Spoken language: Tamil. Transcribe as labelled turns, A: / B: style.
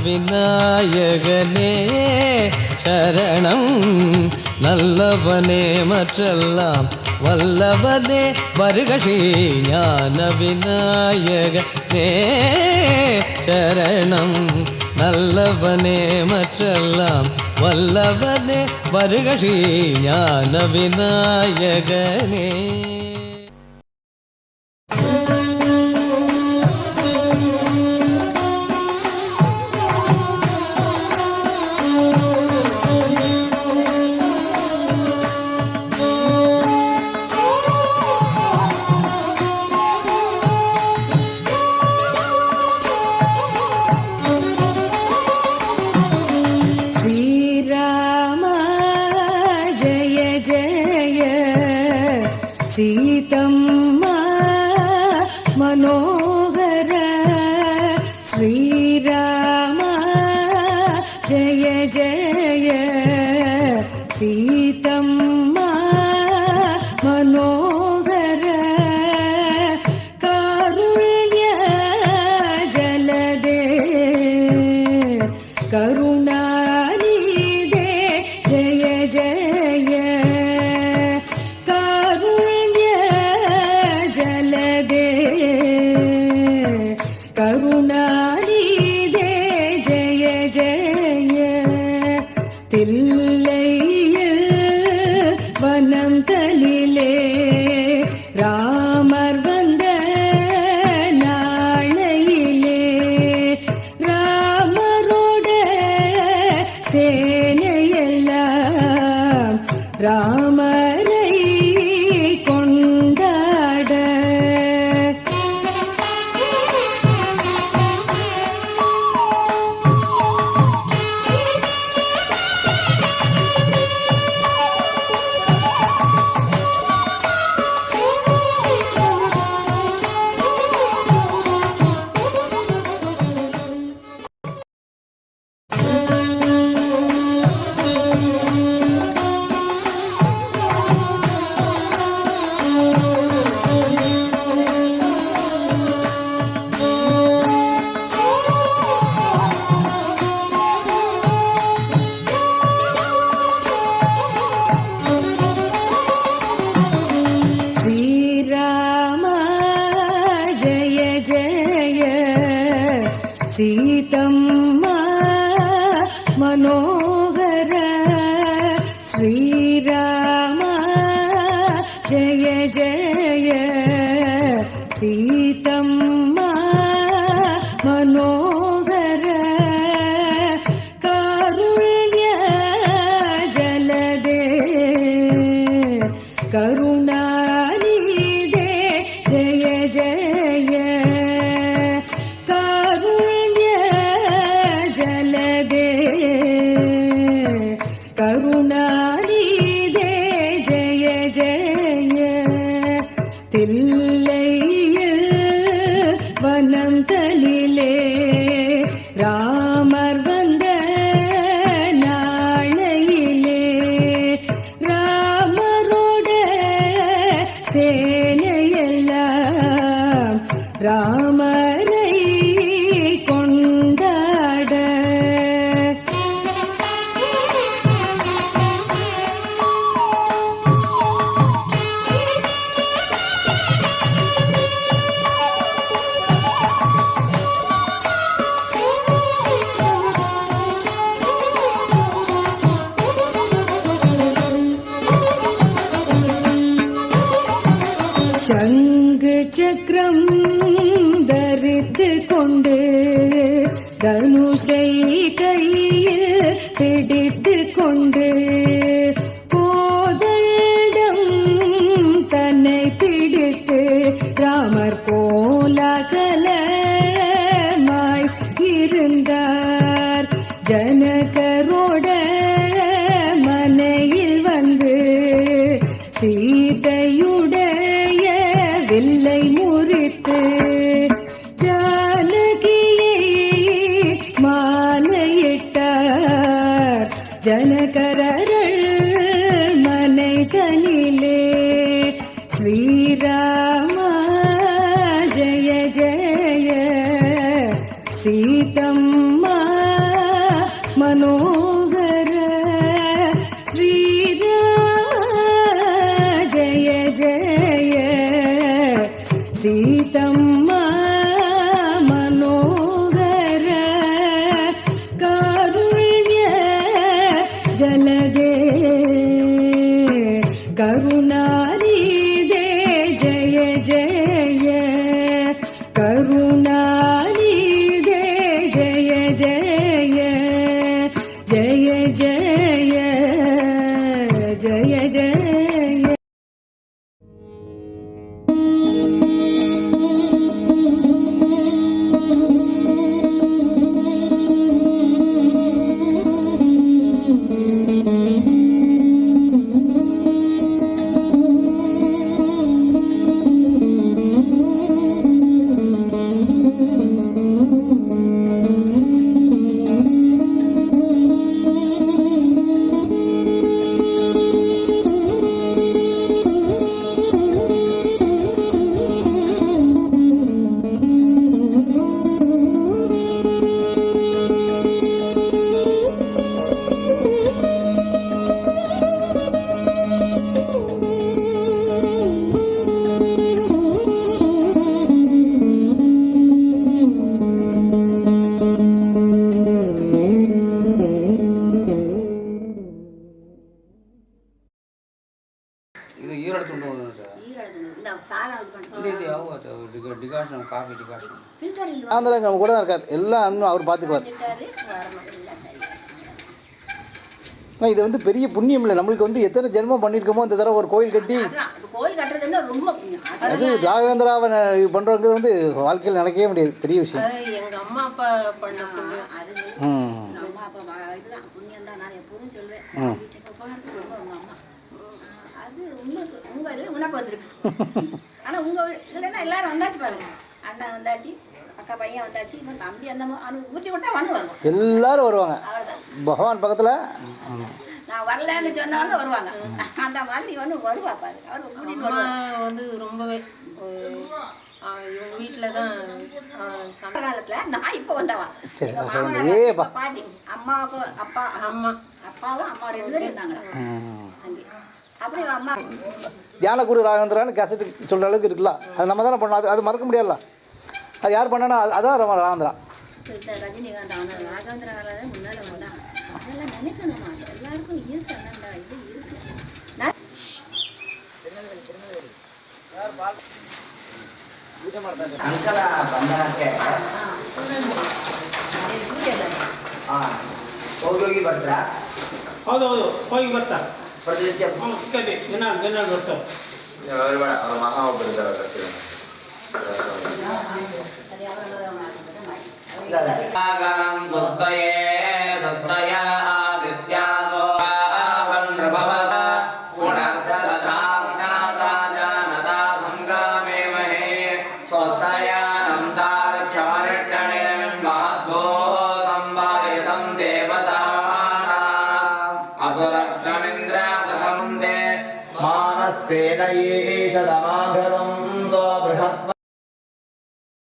A: விநாயகனே சரணம், நல்லவனே மற்றெல்லாம் வல்லவனே வருகஷி. ஞான விநாயகனே சரணம், நல்லவனே மற்றெல்லாம் வல்லவனே வருகஷி. ஞான விநாயகனே.
B: சீதம்மா மனோகர ஸ்ரீராம ஜய ஜய. சீதம்மா மனோகர காருண்ய ஜலதே கருணாநிதே ஜய ஜய. கருணாநிதே ஜய ஜய. தில்லையில் வனம் தலிலே ராமர் வந்த நாளையிலே ராமரோட சேனையெல்லாம் ராமரை கொண்டாட. சீதம்மா மனோகர ஸ்ரீராம ஜய ஜய. சீதம்மா மனோகர காருண்ய ஜலதே கருணாநிதே ஜய ஜய. கருணாநிதே ஜய ஜய. தில்லையில் வனம் தலிலே ராமர் வந்த நாளையிலே ராமரோட சேனையெல்லாம் ராமரை கொண்டாட. சங்கு சக்கரம் தரித்து கொண்டு தனுஷை கையில் பிடித்து கொண்டு கோதண்டம் தன்னை பிடித்து ராமர் கோலாகலமாய் இருந்தார். ஜனகரோட மனையில் வந்து சீதையுடைய வில்லை முறித்து ஜானகியை மாலையிட்டார். ஜனகரர்கள் மனை தனிலே ஸ்ரீராம ஜய ஜய. சீதம்மா கருணாநிதே ஜெய ஜெய கருணாநிதே ஜெய ஜெய ஜெய ஜெய ஜெய ஜெய
C: ಇದು ಈರಡು ತುಂಡು டிகாஷன் காஃபி டிகாஷன் ஆந்திராங்க அவங்க கூட தான் இருக்கார் எல்லாம் இன்னும் அவர் பார்த்துக்குவார். ஆனால் இது வந்து பெரிய புண்ணியம் இல்லை நம்மளுக்கு வந்து எத்தனை ஜென்மம் பண்ணியிருக்கோமோ அந்த தடவை ஒரு கோயில் கட்டி
D: கோயில் கட்டுறதுன்னா ரொம்ப
C: அது ராகவேந்திராவை பண்ணுறவங்க வந்து வாழ்க்கையில் நினைக்கவே முடியாது பெரிய விஷயம்.
D: எங்கள் அம்மா அப்பா பண்ண புண்ணியம் அது அம்மா அப்பா இதுதான் புண்ணியம் தான் நான் எப்போதும் சொல்லுவேன் வீட்டுக்கு போகிறதுக்கு ரொம்ப உங்கள் அம்மா அது உங்களுக்கு உங்கள் இதில் உனக்கு வந்திருக்கு. ஆனால் உங்கள் இதில் தான் எல்லோரும் வந்தாச்சு பாருங்க அண்ணன் வந்தாச்சு அக்கா பையன் வந்தாச்சு இப்போ தம்பி அந்த ஊற்றி கொடுத்தா வந்து வருவோம்
C: எல்லாரும் வருவாங்க பகவான் பக்கத்தில்.
D: நான் வரலன்னு சொன்னவங்க வருவாங்க அந்த மாதிரி வந்து வருவா பாரு அவர் கூட்டிகிட்டு வந்து ரொம்பவே இவங்க வீட்டில் தான் சம காலத்தில் நான் இப்போ வந்தவா பாட்டி அம்மாவுக்கு அப்பாவும் அம்மா 2 பேரும் இருந்தாங்களா அங்கே அப்புறம் அம்மா
C: தியானகுரு ராகவேந்திரான்னு கேசட்டு சொல்கிற அளவுக்கு இருக்குல்ல அது நம்ம தானே பண்ணோம். அது மறக்க முடியாதுல்ல. அது யார் பண்ணனா அதான் ராகவேந்திரா.
D: ரஜினிகாந்த் அவன் ராகவேந்திராவில் தான் முன்னால் வந்தான். அதெல்லாம் நினைக்கணுமா எல்லாருக்கும் இருக்கு அண்ணாண்டா இது இருக்கு.
E: ಹೋಗಿ ಬರ್ತಾ
F: ಹೌದು ಹೋಗಿ ಬರ್ತಾ
E: ಪ್ರತಿನಿತ್ಯ
F: ದಿನ ಬರ್ತಾರೆ.
E: ಅವ್ರ ಮಹಾ ಒಬ್ಬರಿದ್ದಾರೆ ಸ್ವಸ್ತಯೇ ಸ್ವಸ್ತಯ ಆದಿತ್ಯಾಸೋ ನೃಭವಸ ಗುಣರ್ಧಲಧಾಜ್ಞಾತಾಜಾನತಾ ಸಂಗಾಮೇಮಹೇ ಸ್ವಸ್ತಯ ನಂತಾರಕ್ಷಮರಕ್ಷಣೆ ಮಹದ್ಭೂತಂ ವಾಯತಂ ದೇವತಾನಾಂ ಅಸುರಕ್ಷಮಿಂದ್ರಾತಸಂದೆ ಮಾನಸ್ತೇನ ಈಶದಮ